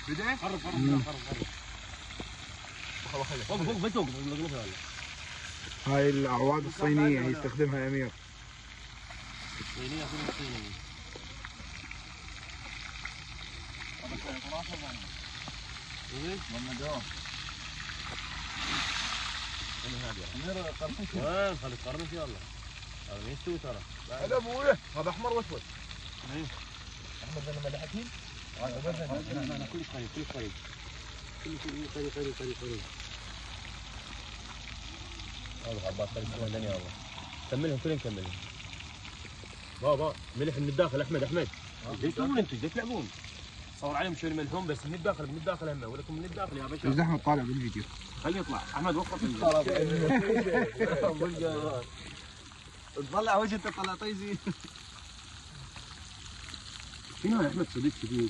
بدأ؟ قرب فوق هاي الأعواد الصينية يستخدمها أمير. صينية صينية. وين خلي تقرنش يلا. هذا ما يستوي ترى. هذا ابوي هذا احمر واسود. ايه. احمر زي ما لحقين. لا كل قريب كل قريب. كل قريب. هذا عباد خلي الثانية والله. كملهم كلهم كملهم. بابا ملح من الداخل احمد. ايش تسوون انتم؟ ايش تلعبون؟ صور عليهم شوي ملحهم بس من الداخل هم ولكم من الداخل يا باشا. ايش احمد طالع بالفيديو؟ خليه يطلع احمد وقف. تطلع وجهك طلع طيزي. شنو يا احمد صديق كذي؟